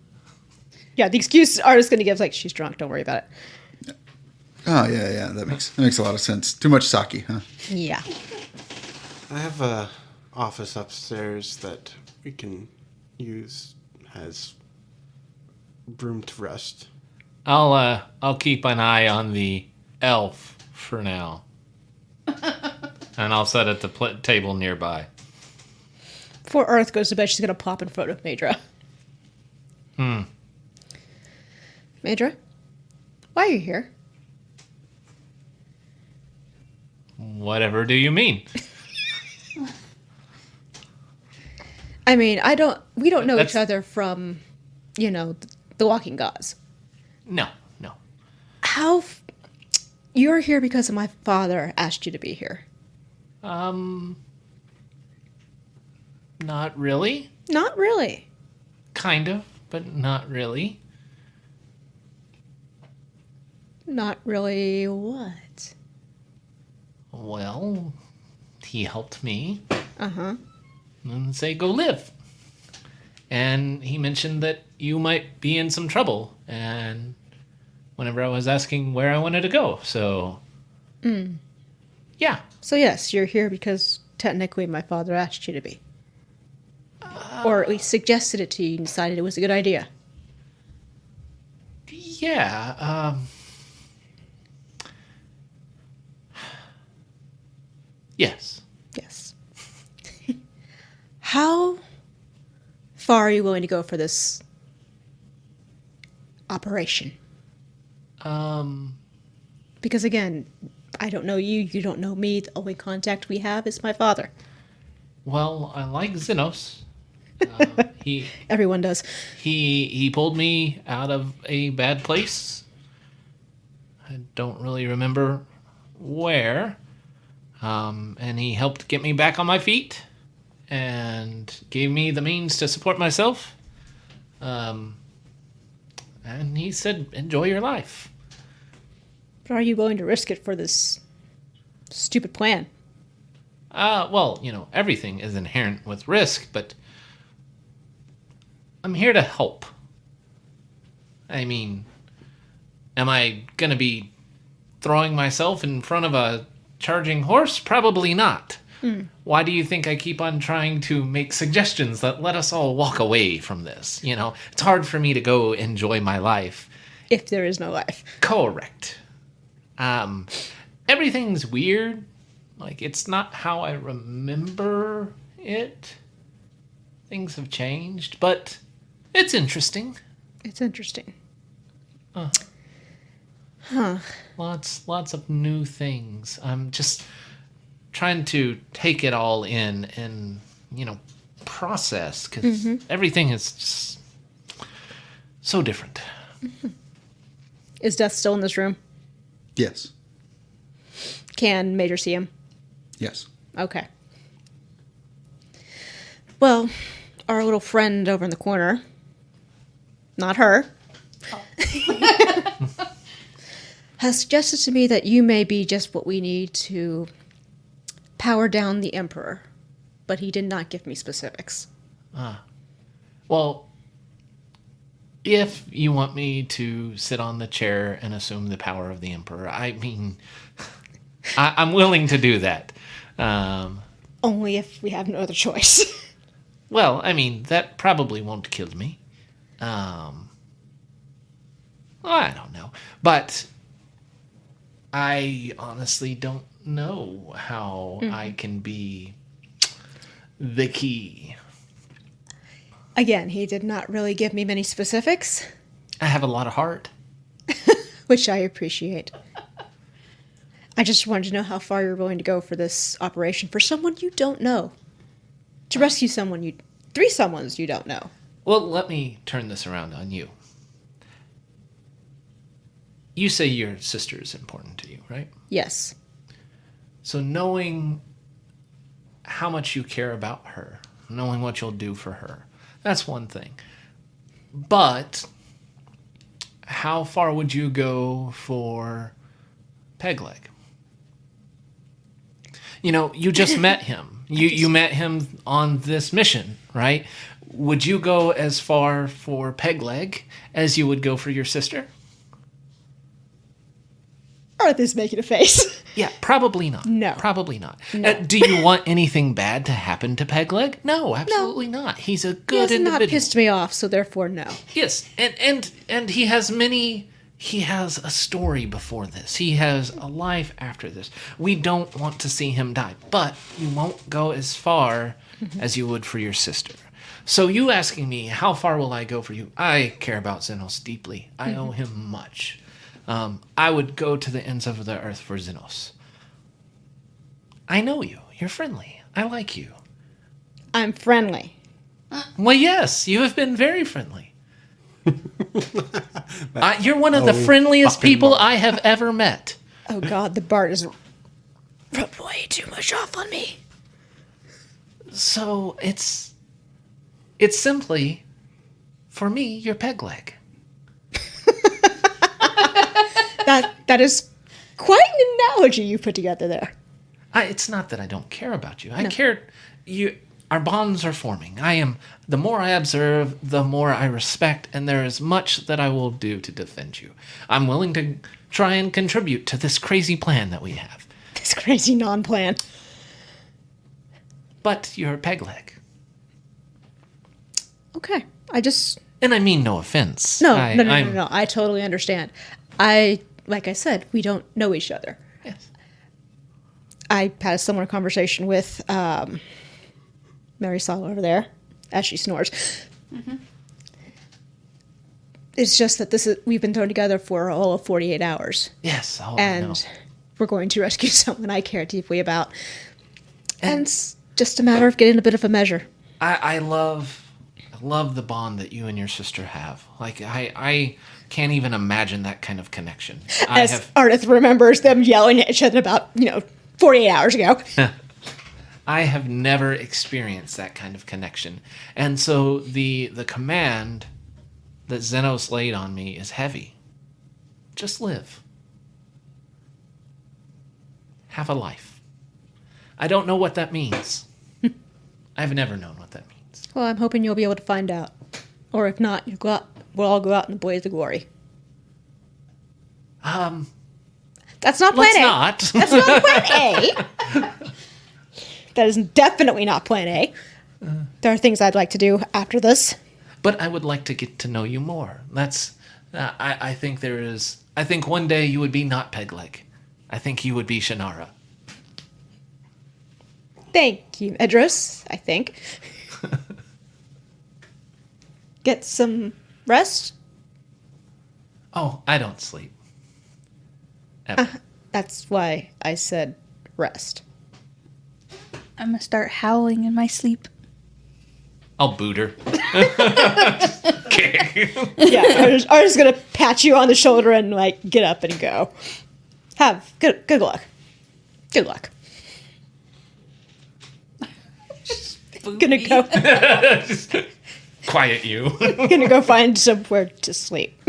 Yeah, the excuse Ardith's going to give is like, she's drunk, don't worry about it. Oh yeah, that makes a lot of sense. Too much sake, huh? Yeah. I have a office upstairs that we can use. Has room to rest. I'll keep an eye on the elf for now. And I'll sit at the table nearby. Before Earth goes to bed, she's going to pop in front of Me-Dra. Me-Dra? Why are you here? Whatever do you mean? I mean, we don't know That's- each other from, the Walking Gods. No. You're here because my father asked you to be here. Not really. Not really. Kind of, but not really. Not really what? Well, he helped me Uh-huh. and say, go live. And he mentioned that you might be in some trouble. And whenever I was asking where I wanted to go. So, yeah. So yes, you're here because technically my father asked you to be. Or at least suggested it to you and decided it was a good idea. Yeah. Yes. Yes. How far are you willing to go for this operation? Because again, I don't know you, you don't know me. The only contact we have is my father. Well, I like Xenos. He Everyone does. he pulled me out of a bad place. I don't really remember where. And he helped get me back on my feet and gave me the means to support myself. And he said, enjoy your life. But are you willing to risk it for this stupid plan? Well, everything is inherent with risk, but I'm here to help. I mean, am I going to be throwing myself in front of a charging horse? Probably not. Why do you think I keep on trying to make suggestions that let us all walk away from this? It's hard for me to go enjoy my life. If there is no life. Correct. Everything's weird. Like, it's not how I remember it. Things have changed, but it's interesting. It's interesting. Lots of new things. I'm just trying to take it all in and, process, because everything is just so different. Is Death still in this room? Yes. Can Major see him? Yes. Okay. Well, our little friend over in the corner, not her, has suggested to me that you may be just what we need to power down the Emperor, but he did not give me specifics. Well, if you want me to sit on the chair and assume the power of the Emperor, I mean, I'm willing to do that. Only if we have no other choice. Well, I mean, that probably won't kill me. I don't know. But I honestly don't know how I can be the key. Again, he did not really give me many specifics, I have a lot of heart. which I appreciate. I just wanted to know how far you're willing to go for this operation for someone you don't know. To rescue three someones you don't know. Well, let me turn this around on you. You say your sister is important to you, right? Yes. So knowing how much you care about her, knowing what you'll do for her, that's one thing. But how far would you go for Pegleg? You just met him. You met him on this mission, right? Would you go as far for Pegleg as you would go for your sister? Ardith is making a face. Yeah, probably not. No. Probably not. No. Do you want anything bad to happen to Pegleg? No, absolutely not. He's a He good has individual. not pissed me off, so therefore no. Yes, and he has a story before this. He has a life after this. We don't want to see him die, but you won't go as far as you would for your sister. So you asking me, how far will I go for you? I care about Xenos deeply. I owe him much. I would go to the ends of the earth for Xenos. I know you. You're friendly. I like you. I'm friendly. Well, yes, you have been very friendly. You're one of the friendliest people I have ever met. Oh god, the Bard has rubbed way too much off on me. So it's simply, for me, you're Pegleg. That is quite an analogy you put together there. It's not that I don't care about you. I care. Our bonds are forming. The more I observe, the more I respect, and there is much that I will do to defend you. I'm willing to try and contribute to this crazy plan that we have. This crazy non-plan. But you're Pegleg. Okay. And I mean no offense. No. I totally understand. Like I said, we don't know each other. Yes. I had a similar conversation with Marisala over there as she snores. It's just that we've been thrown together for all of 48 hours. Yes. Oh, And we're going to rescue someone I care deeply about. And it's just a matter of getting a bit of a measure. I love the bond that you and your sister have. Like, I can't even imagine that kind of connection. Ardith remembers them yelling at each other about, 48 hours ago. I have never experienced that kind of connection. And so the command that Xenos laid on me is heavy. Just live. Have a life. I don't know what that means. I've never known what that means. Well, I'm hoping you'll be able to find out. Or if not, we'll all go out in the blaze of glory. That's not plan Let's A. not. That's not plan A. That is definitely not plan A. There are things I'd like to do after this. But I would like to get to know you more. That's. I think there is. I think one day you would be not Pegleg. I think you would be Shannara. Thank you, Edros, I think. Get some rest? Oh, I don't sleep. Ever. That's why I said rest. I'm gonna start howling in my sleep. I'll boot her. Okay. Yeah, I'm just gonna pat you on the shoulder and like get up and go. Have good luck. Good luck. Gonna go. Quiet you. Gonna go find somewhere to sleep.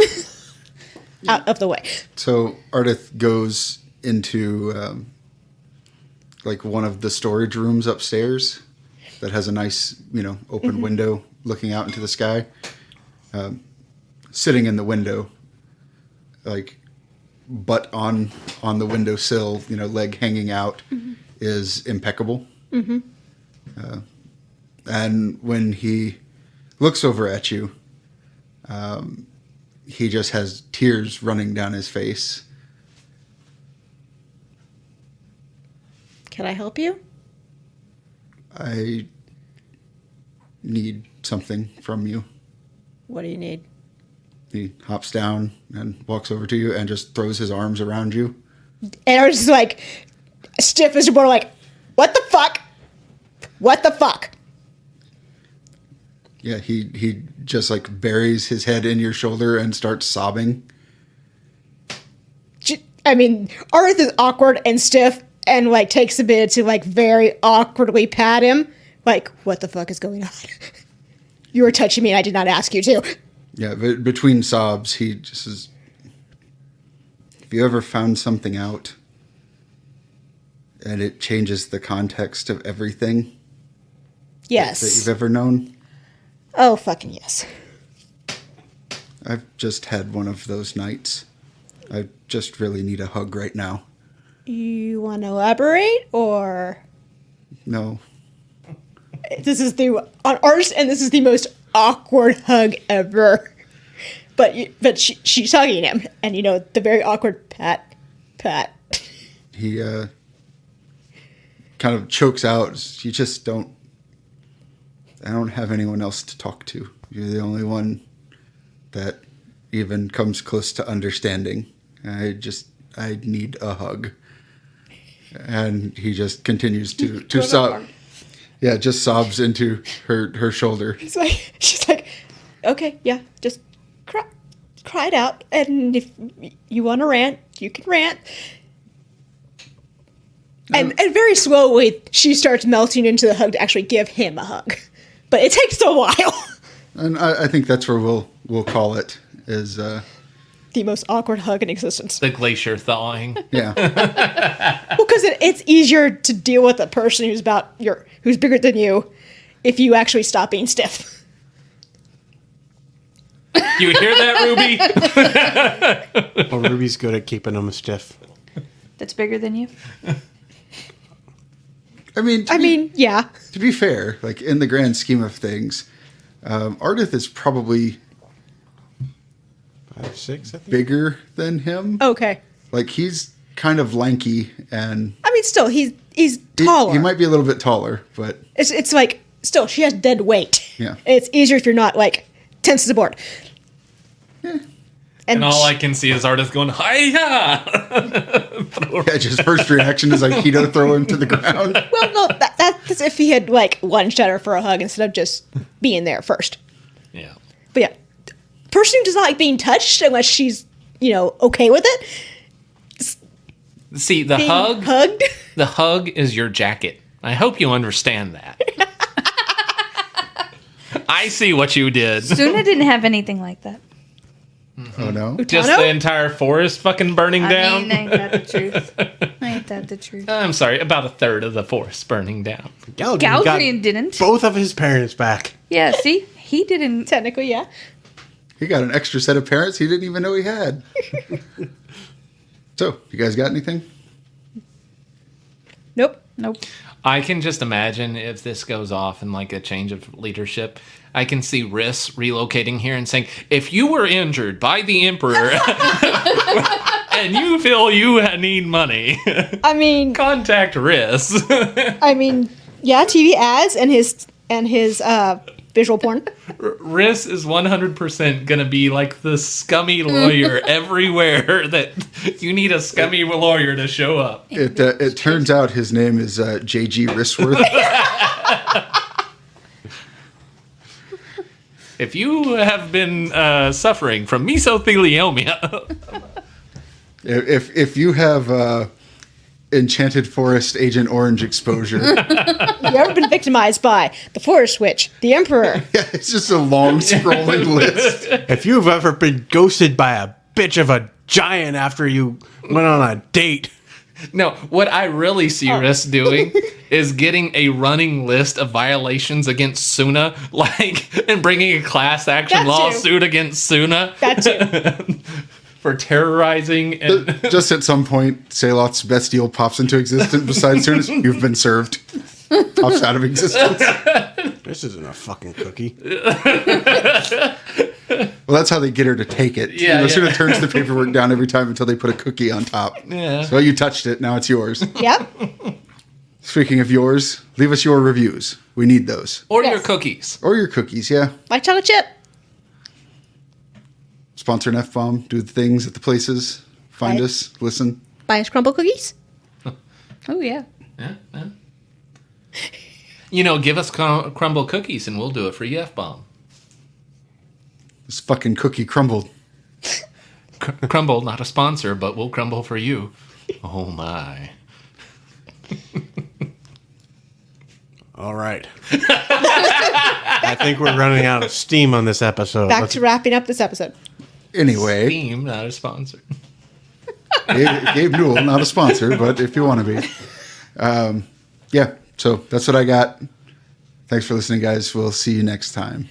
Out of the way. So Ardith goes into like one of the storage rooms upstairs that has a nice, open window looking out into the sky. Sitting in the window, like butt on the windowsill, leg hanging out, is impeccable. And when he looks over at you, he just has tears running down his face. Can I help you? I need something from you. What do you need? He hops down and walks over to you and just throws his arms around you. And I was just like, stiff as a board, like, what the fuck? What the fuck? Yeah, he just like buries his head in your shoulder and starts sobbing. I mean, Ardith is awkward and stiff and like takes a bit to like very awkwardly pat him. Like, what the fuck is going on? You were touching me and I did not ask you to. Yeah, but between sobs, he just says, "Have you ever found something out and it changes the context of everything that Yes. you've ever known?" Oh, fucking yes. I've just had one of those nights. I just really need a hug right now. You want to elaborate or... No. This is on ours, and this is the most awkward hug ever. But she's hugging him, and the very awkward pat. He kind of chokes out. You just don't. I don't have anyone else to talk to. You're the only one that even comes close to understanding. I need a hug. And he just continues to sob. Yeah, just sobs into her shoulder. She's like, okay, yeah, just cry it out, and if you want to rant, you can rant. And very slowly, she starts melting into the hug to actually give him a hug. But it takes a while. And I think that's where we'll call it, is The most awkward hug in existence. The glacier thawing. yeah. Well, because it's easier to deal with a person who's bigger than you if you actually stop being stiff. You hear that, Ruby? Well, Ruby's good at keeping them stiff. That's bigger than you? I mean, Yeah. to be fair, like in the grand scheme of things, Ardith is probably 5'6", I think. bigger than him. Okay. Like he's kind of lanky and I mean, still, he's taller. he might be a little bit taller, but It's like, still, she has dead weight. Yeah. It's easier if you're not, like, tense as a board. yeah, And all I can see is Ardith going, hi-ya! his first reaction is like Keto throw him to the ground. Well, no, that's if he had, like, lunged at her for a hug instead of just being there first. Yeah. But yeah, person who does not like being touched unless she's, okay with it. See, the Being hug hugged. the hug is your jacket. I hope you understand that. I see what you did. Suna didn't have anything like that. Oh no! Just Utano? the entire forest fucking burning down. I mean, ain't that the truth? Ain't that the truth? I'm sorry, about a third of the forest burning down. Galdrian didn't. Both of his parents back. Yeah, see? He didn't. Technically, yeah. He got an extra set of parents he didn't even know he had. So, you guys got anything? Nope. Nope. I can just imagine if this goes off in like a change of leadership. I can see Riss relocating here and saying, if you were injured by the Emperor and you feel you need money, I mean, contact Riss. yeah, TV ads and his Visual porn. Riss is 100% going to be like the scummy lawyer everywhere that you need a scummy lawyer to show up. It turns out his name is J.G. Rissworth. If you have been suffering from mesothelioma, If you have Enchanted Forest Agent Orange exposure, You ever been victimized by the Forest Witch, the Emperor? yeah, it's just a long scrolling list. If you've ever been ghosted by a bitch of a giant after you went on a date, no, what I really see Riss doing is getting a running list of violations against Suna, and bringing a class action That too. lawsuit against Suna That too. for terrorizing and Just at some point, Saloth's bestial pops into existence. Besides, soon as you've been served, pops out of existence. this isn't a fucking cookie. Well, that's how they get her to take it. Yeah, Suna turns the paperwork down every time until they put a cookie on top. Yeah. So you touched it. Now it's yours. Yep. Speaking of yours, leave us your reviews. We need those. or Yes. your cookies. Or your cookies, yeah. Like chocolate chip. Sponsor an F-bomb. Do the things at the places. Find Right. us. Listen. Buy us crumble cookies. Oh yeah. Yeah. Give us crumble cookies and we'll do it for you, F-bomb. This fucking cookie crumbled. Crumble, not a sponsor, but we'll crumble for you. Oh my. All right. I think we're running out of steam on this episode. Back to wrapping up this episode. Anyway, Steam, not a sponsor. Gabe Newell, not a sponsor, but if you want to be. Yeah, so that's what I got. Thanks for listening, guys. We'll see you next time.